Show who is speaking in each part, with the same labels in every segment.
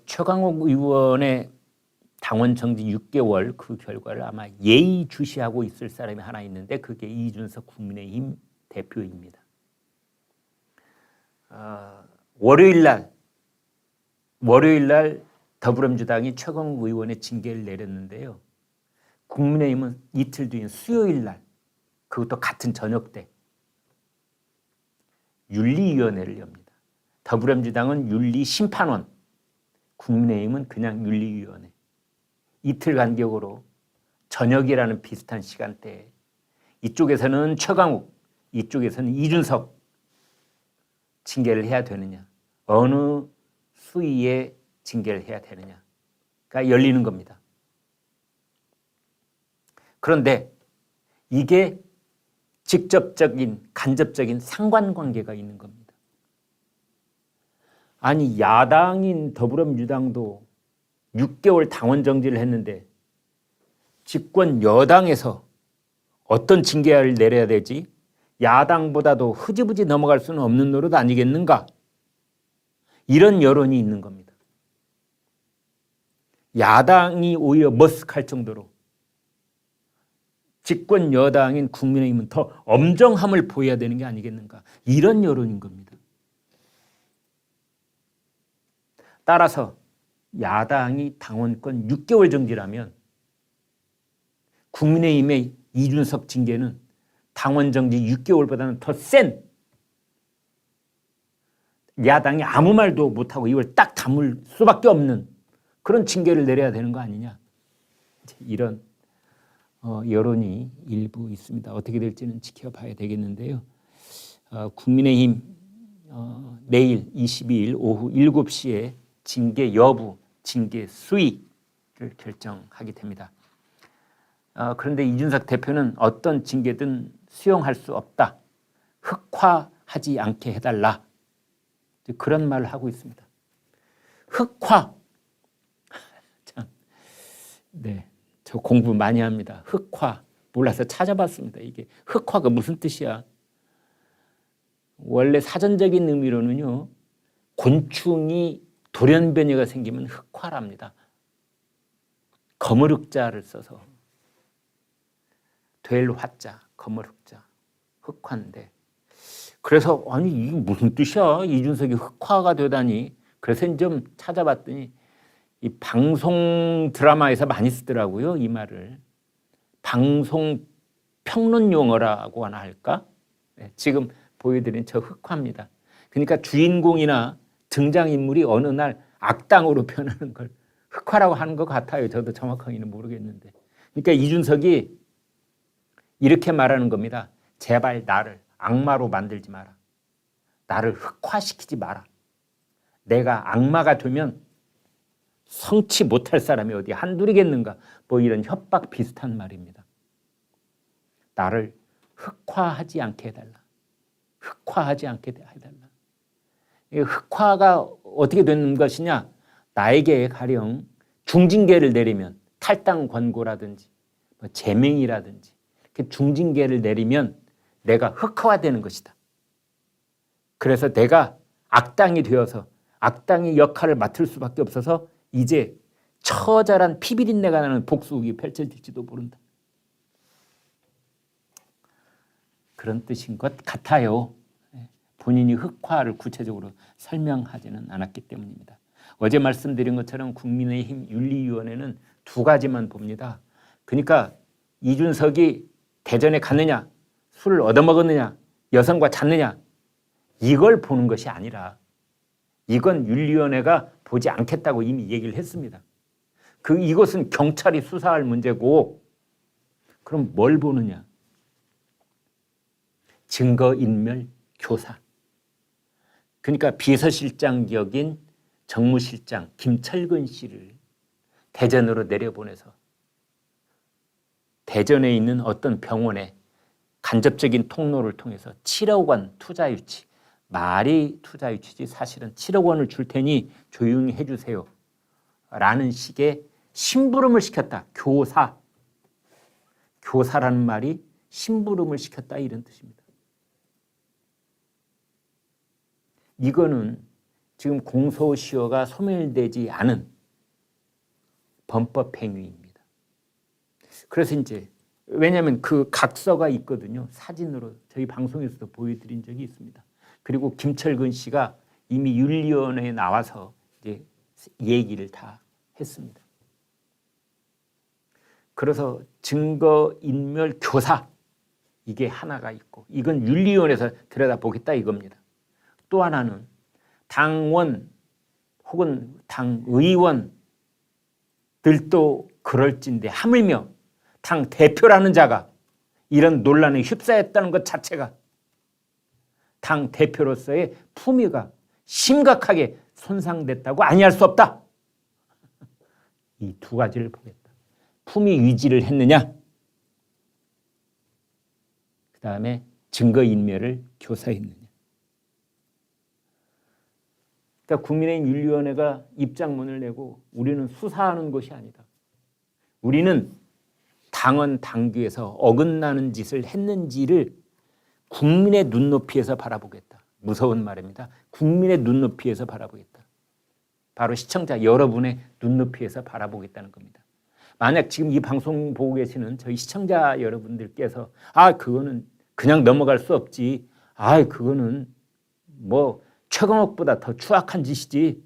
Speaker 1: 최강욱 의원의 당원 정지 6개월 그 결과를 아마 예의주시하고 있을 사람이 하나 있는데 그게 이준석 국민의힘 대표입니다. 월요일 날 더불어민주당이 최강욱 의원의 징계를 내렸는데요. 국민의힘은 이틀 뒤인 수요일 날 그것도 같은 저녁 때 윤리위원회를 엽니다. 더불어민주당은 윤리심판원, 국민의힘은 그냥 윤리위원회. 이틀 간격으로 저녁이라는 비슷한 시간대에 이쪽에서는 최강욱, 이쪽에서는 이준석 징계를 해야 되느냐, 어느 수위에 징계를 해야 되느냐가 열리는 겁니다. 그런데 이게 직접적인, 간접적인 상관관계가 있는 겁니다. 아니, 야당인 더불어민주당도 6개월 당원 정지를 했는데 집권 여당에서 어떤 징계를 내려야 되지? 야당보다도 흐지부지 넘어갈 수는 없는 노릇 아니겠는가? 이런 여론이 있는 겁니다. 야당이 오히려 머쓱할 정도로 집권 여당인 국민의힘은 더 엄정함을 보여야 되는 게 아니겠는가? 이런 여론인 겁니다. 따라서 야당이 당원권 6개월 정지라면 국민의힘의 이준석 징계는 당원 정지 6개월보다는 더 센, 야당이 아무 말도 못하고 이걸 딱 담을 수밖에 없는 그런 징계를 내려야 되는 거 아니냐. 이런 여론이 일부 있습니다. 어떻게 될지는 지켜봐야 되겠는데요. 국민의힘 내일 22일 오후 7시에 징계 여부, 징계 수위를 결정하게 됩니다. 그런데 이준석 대표는 어떤 징계든 수용할 수 없다. 흑화하지 않게 해달라. 그런 말을 하고 있습니다. 흑화. 참, 네, 저 공부 많이 합니다. 흑화. 몰라서 찾아봤습니다. 이게 흑화가 무슨 뜻이야? 원래 사전적인 의미로는요, 곤충이 돌연변이가 생기면 흑화랍니다. 거물흑자를 써서 될 화자, 거물흑자, 흑화인데 그래서 아니 이게 무슨 뜻이야? 이준석이 흑화가 되다니. 그래서 좀 찾아봤더니 이 방송 드라마에서 많이 쓰더라고요. 이 말을. 방송 평론 용어라고 하나 할까? 네, 지금 보여드린 저 흑화입니다. 그러니까 주인공이나 등장인물이 어느 날 악당으로 변하는 걸 흑화라고 하는 것 같아요. 저도 정확하게는 모르겠는데. 그러니까 이준석이 이렇게 말하는 겁니다. 제발 나를 악마로 만들지 마라. 나를 흑화시키지 마라. 내가 악마가 되면 성치 못할 사람이 어디 한둘이겠는가. 뭐 이런 협박 비슷한 말입니다. 나를 흑화하지 않게 해달라. 흑화하지 않게 해달라. 흑화가 어떻게 되는 것이냐. 나에게 가령 중징계를 내리면 탈당 권고라든지 뭐 제명이라든지 이렇게 중징계를 내리면 내가 흑화되는 것이다. 그래서 내가 악당이 되어서 악당의 역할을 맡을 수밖에 없어서 이제 처절한 피비린내가 나는 복수극이 펼쳐질지도 모른다. 그런 뜻인 것 같아요. 본인이 흑화를 구체적으로 설명하지는 않았기 때문입니다. 어제 말씀드린 것처럼 국민의힘 윤리위원회는 두 가지만 봅니다. 그러니까 이준석이 대전에 갔느냐, 술을 얻어먹었느냐, 여성과 잤느냐, 이걸 보는 것이 아니라 이건 윤리위원회가 보지 않겠다고 이미 얘기를 했습니다. 이것은 경찰이 수사할 문제고 그럼 뭘 보느냐? 증거인멸 교사. 그러니까 비서실장 격인 정무실장 김철근 씨를 대전으로 내려보내서 대전에 있는 어떤 병원에 간접적인 통로를 통해서 7억 원 투자 유치, 말이 투자 유치지 사실은 7억 원을 줄 테니 조용히 해주세요 라는 식의 심부름을 시켰다. 교사라는 말이 심부름을 시켰다 이런 뜻입니다. 이거는 지금 공소시효가 소멸되지 않은 범법 행위입니다. 그래서 이제 왜냐하면 그 각서가 있거든요. 사진으로 저희 방송에서도 보여드린 적이 있습니다. 그리고 김철근 씨가 이미 윤리위원회에 나와서 이제 얘기를 다 했습니다. 그래서 증거인멸 교사 이게 하나가 있고 이건 윤리위원회에서 들여다보겠다 이겁니다. 또 하나는 당원 혹은 당의원들도 그럴진데 하물며 당 대표라는 자가 이런 논란에 휩싸였다는 것 자체가 당 대표로서의 품위가 심각하게 손상됐다고 아니할 수 없다. 이 두 가지를 보겠다. 품위 유지를 했느냐, 그 다음에 증거인멸을 교사했느냐. 그러니까 국민의힘 윤리위원회가 입장문을 내고 우리는 수사하는 것이 아니다. 우리는 당원 당규에서 어긋나는 짓을 했는지를 국민의 눈높이에서 바라보겠다. 무서운 말입니다. 국민의 눈높이에서 바라보겠다. 바로 시청자 여러분의 눈높이에서 바라보겠다는 겁니다. 만약 지금 이 방송 보고 계시는 저희 시청자 여러분들께서 그거는 그냥 넘어갈 수 없지. 그거는 뭐 최강욱보다 더 추악한 짓이지.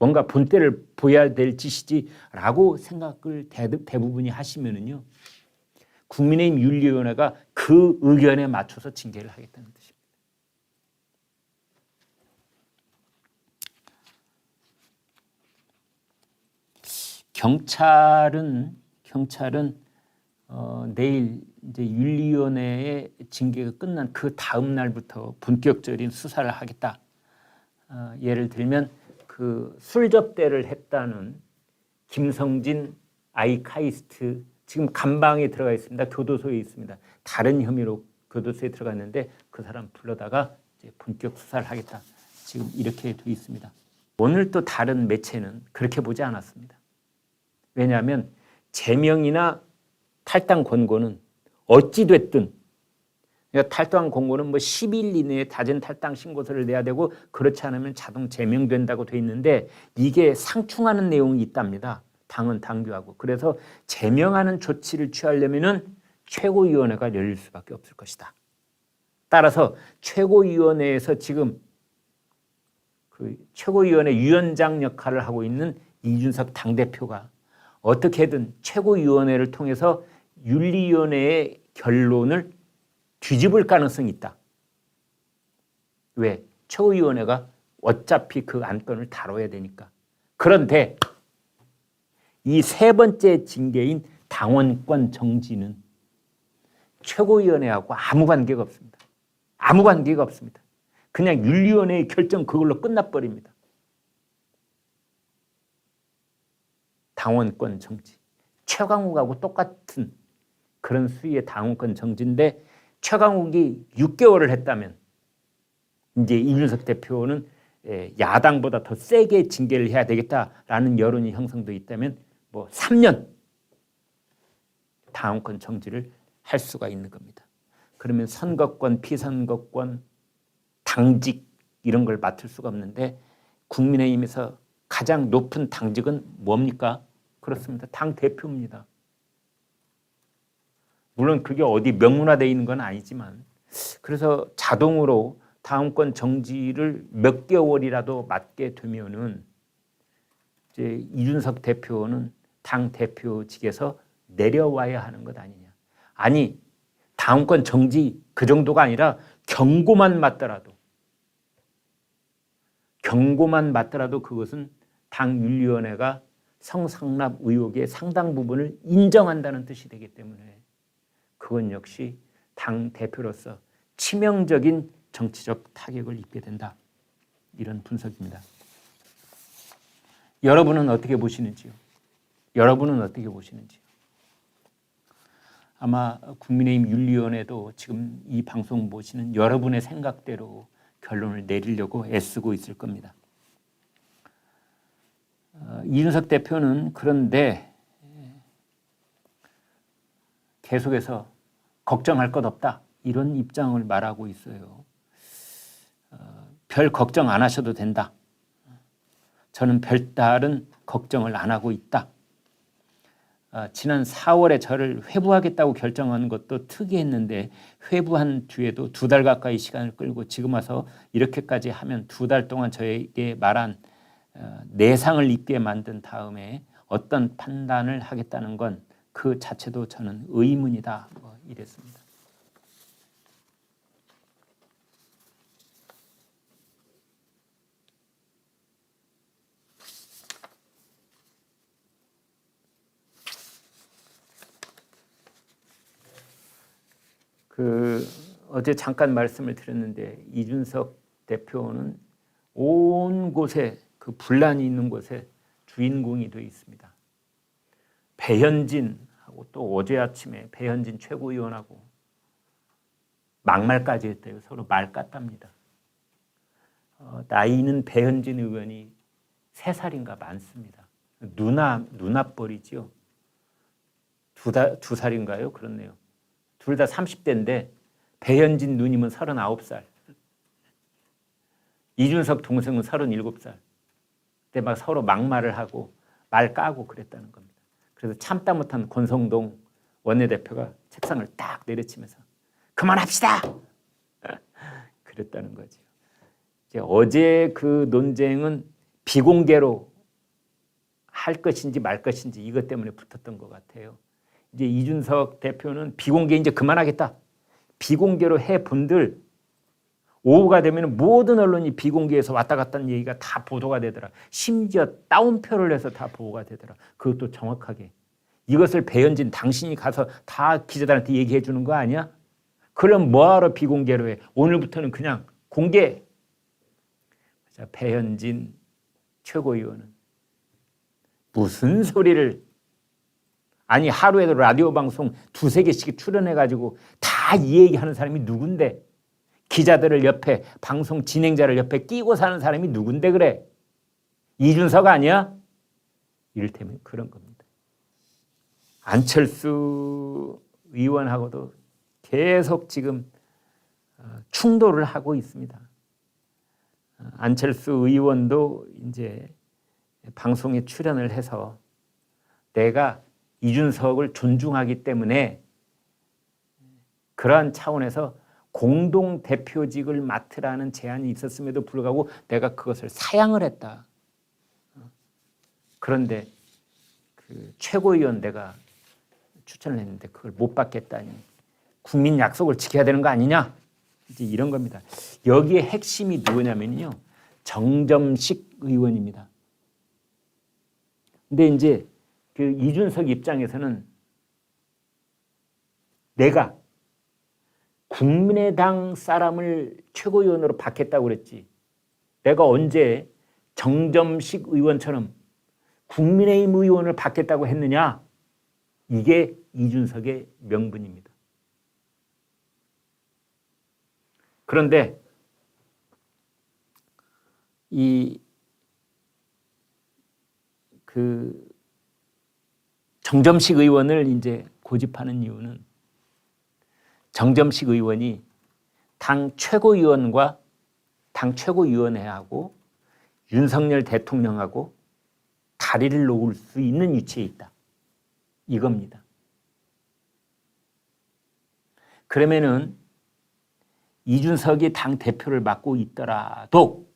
Speaker 1: 뭔가 본때를 보여야 될 짓이지 라고 생각을 대부분이 하시면은요. 국민의힘 윤리위원회가 그 의견에 맞춰서 징계를 하겠다는 뜻입니다. 경찰은 내일 이제 윤리위원회의 징계가 끝난 그 다음 날부터 본격적인 수사를 하겠다. 예를 들면 그 술 접대를 했다는 김성진 아이카이스트 지금 감방에 들어가 있습니다. 교도소에 있습니다. 다른 혐의로 교도소에 들어갔는데 그 사람 불러다가 이제 본격 수사를 하겠다. 지금 이렇게 돼 있습니다. 오늘 또 다른 매체는 그렇게 보지 않았습니다. 왜냐하면 제명이나 탈당 권고는 어찌됐든 그러니까 탈당 권고는 뭐 10일 이내에 다진 탈당 신고서를 내야 되고 그렇지 않으면 자동 제명된다고 돼 있는데 이게 상충하는 내용이 있답니다. 당은 당규하고. 그래서 제명하는 조치를 취하려면은 최고위원회가 열릴 수밖에 없을 것이다. 따라서 최고위원회에서 지금 그 최고위원회 위원장 역할을 하고 있는 이준석 당대표가 어떻게든 최고위원회를 통해서 윤리위원회의 결론을 뒤집을 가능성이 있다. 왜? 최고위원회가 어차피 그 안건을 다뤄야 되니까. 그런데 이 세 번째 징계인 당원권 정지는 최고위원회하고 아무 관계가 없습니다. 아무 관계가 없습니다. 그냥 윤리위원회의 결정 그걸로 끝나버립니다. 당원권 정지. 최강욱하고 똑같은 그런 수위의 당원권 정지인데 최강욱이 6개월을 했다면 이제 이준석 대표는 야당보다 더 세게 징계를 해야 되겠다라는 여론이 형성돼 있다면 뭐 3년 당원권 정지를 할 수가 있는 겁니다. 그러면 선거권, 피선거권, 당직 이런 걸 맡을 수가 없는데 국민의힘에서 가장 높은 당직은 뭡니까? 그렇습니다. 당대표입니다. 물론 그게 어디 명문화되어 있는 건 아니지만 그래서 자동으로 당원권 정지를 몇 개월이라도 맡게 되면은 이제 이준석 대표는 당 대표직에서 내려와야 하는 것 아니냐. 아니 당원권 정지 그 정도가 아니라 경고만 맞더라도 그것은 당 윤리위원회가 성상납 의혹의 상당 부분을 인정한다는 뜻이 되기 때문에 그건 역시 당 대표로서 치명적인 정치적 타격을 입게 된다. 이런 분석입니다. 여러분은 어떻게 보시는지요? 아마 국민의힘 윤리위원회도 지금 이 방송 보시는 여러분의 생각대로 결론을 내리려고 애쓰고 있을 겁니다. 이준석 대표는 그런데 계속해서 걱정할 것 없다 이런 입장을 말하고 있어요. 별 걱정 안 하셔도 된다. 저는 별다른 걱정을 안 하고 있다. 지난 4월에 저를 회부하겠다고 결정한 것도 특이했는데 회부한 뒤에도 2달 가까이 시간을 끌고 지금 와서 이렇게까지 하면 2달 동안 저에게 말한 내상을 입게 만든 다음에 어떤 판단을 하겠다는 건 그 자체도 저는 의문이다. 이랬습니다. 어제 잠깐 말씀을 드렸는데 이준석 대표는 온 곳에 그 분란이 있는 곳에 주인공이 되어 있습니다. 배현진하고 또 어제 아침에 배현진 최고위원하고 막말까지 했대요. 서로 말 깠답니다. 나이는 배현진 의원이 3살인가 많습니다. 누나뻘이지요. 2살인가요? 그렇네요. 둘 다 30대인데 배현진 누님은 39살. 이준석 동생은 37살. 그때 막 서로 막말을 하고 말 까고 그랬다는 겁니다. 그래서 참다 못한 권성동 원내대표가 책상을 딱 내려치면서 그만합시다! 그랬다는 거죠. 이제 어제 그 논쟁은 비공개로 할 것인지 말 것인지 이것 때문에 붙었던 것 같아요. 이제 이준석 대표는 비공개 이제 그만하겠다. 비공개로 해본들 오후가 되면 모든 언론이 비공개에서 왔다 갔다 하는 얘기가 다 보도가 되더라. 심지어 따옴표를 해서 다 보도가 되더라. 그것도 정확하게. 이것을 배현진 당신이 가서 다 기자들한테 얘기해 주는 거 아니야? 그럼 뭐하러 비공개로 해? 오늘부터는 그냥 공개. 자, 배현진 최고위원은 무슨 소리를 아니 하루에도 라디오 방송 2-3개씩 출연해가지고 다 이 얘기하는 사람이 누군데 기자들을 옆에 방송 진행자를 옆에 끼고 사는 사람이 누군데 그래? 이준석 아니야? 이를테면 그런 겁니다. 안철수 의원하고도 계속 지금 충돌을 하고 있습니다. 안철수 의원도 이제 방송에 출연을 해서 내가 이준석을 존중하기 때문에 그러한 차원에서 공동대표직을 맡으라는 제안이 있었음에도 불구하고 내가 그것을 사양을 했다. 그런데 그 최고위원 내가 추천을 했는데 그걸 못 받겠다니 국민 약속을 지켜야 되는 거 아니냐? 이제 이런 겁니다. 여기에 핵심이 누구냐면요. 정점식 의원입니다. 근데 이제 그 이준석 입장에서는 내가 국민의당 사람을 최고위원으로 받겠다고 그랬지. 내가 언제 정점식 의원처럼 국민의힘 의원을 받겠다고 했느냐. 이게 이준석의 명분입니다. 그런데 정점식 의원을 이제 고집하는 이유는 정점식 의원이 당 최고위원과 당 최고위원회하고 윤석열 대통령하고 다리를 놓을 수 있는 위치에 있다. 이겁니다. 그러면은 이준석이 당 대표를 맡고 있더라도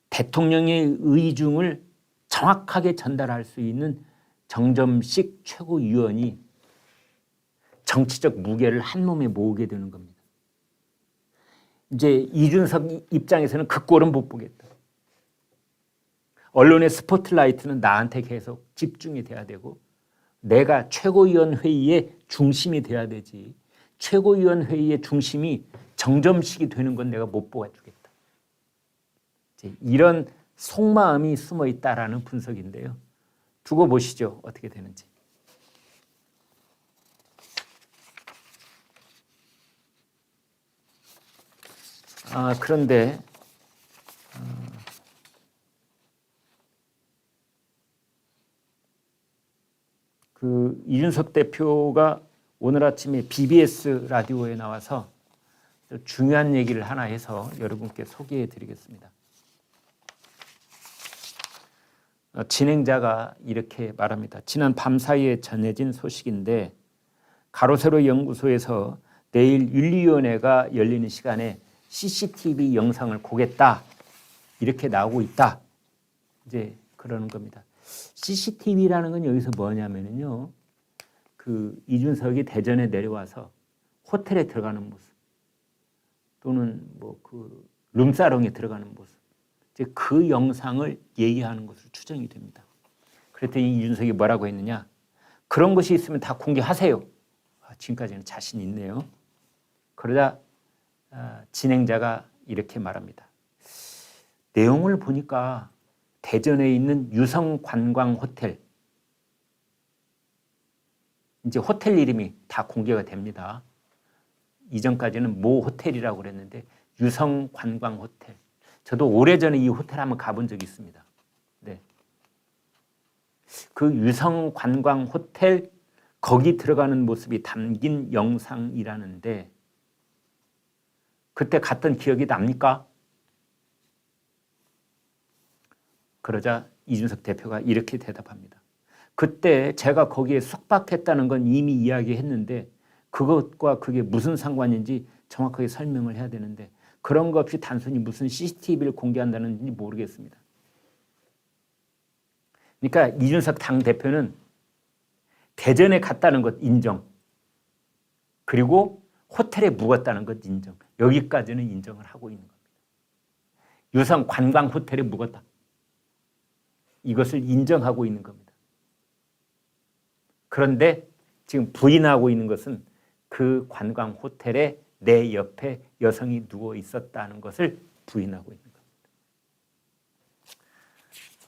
Speaker 1: 대통령의 의중을 정확하게 전달할 수 있는 정점식 최고위원이 정치적 무게를 한 몸에 모으게 되는 겁니다. 이제 이준석 입장에서는 그 꼴은 못 보겠다. 언론의 스포트라이트는 나한테 계속 집중이 돼야 되고 내가 최고위원 회의의 중심이 돼야 되지. 최고위원 회의의 중심이 정점식이 되는 건 내가 못 보아주겠다. 이제 이런 속마음이 숨어 있다라는 분석인데요. 두고 보시죠. 어떻게 되는지. 그런데 그 이준석 대표가 오늘 아침에 BBS 라디오에 나와서 중요한 얘기를 하나 해서 여러분께 소개해 드리겠습니다. 진행자가 이렇게 말합니다. 지난 밤사이에 전해진 소식인데 가로세로 연구소에서 내일 윤리위원회가 열리는 시간에 CCTV 영상을 보겠다 이렇게 나오고 있다. 이제 그러는 겁니다. CCTV라는 건 여기서 뭐냐면요, 그 이준석이 대전에 내려와서 호텔에 들어가는 모습 또는 뭐 그 룸사롱에 들어가는 모습, 이제 그 영상을 얘기하는 것으로 추정이 됩니다. 그랬더니 이준석이 뭐라고 했느냐? 그런 것이 있으면 다 공개하세요. 지금까지는 자신 있네요. 그러자 진행자가 이렇게 말합니다. 내용을 보니까 대전에 있는 유성관광호텔, 이제 호텔 이름이 다 공개가 됩니다. 이전까지는 모 호텔이라고 그랬는데 유성관광호텔. 저도 오래전에 이 호텔 한번 가본 적이 있습니다. 네. 그 유성관광호텔 거기 들어가는 모습이 담긴 영상이라는데 그때 갔던 기억이 납니까? 그러자 이준석 대표가 이렇게 대답합니다. 그때 제가 거기에 숙박했다는 건 이미 이야기했는데 그것과 그게 무슨 상관인지 정확하게 설명을 해야 되는데 그런 거 없이 단순히 무슨 CCTV를 공개한다는지 모르겠습니다. 그러니까 이준석 당대표는 대전에 갔다는 것 인정, 그리고 호텔에 묵었다는 것 인정, 여기까지는 인정을 하고 있는 겁니다. 유성 관광 호텔에 묵었다, 이것을 인정하고 있는 겁니다. 그런데 지금 부인하고 있는 것은 그 관광 호텔에 내 옆에 여성이 누워 있었다는 것을 부인하고 있는 겁니다.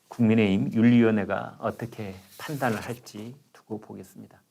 Speaker 1: 국민의힘 윤리위원회가 어떻게 판단을 할지 두고 보겠습니다.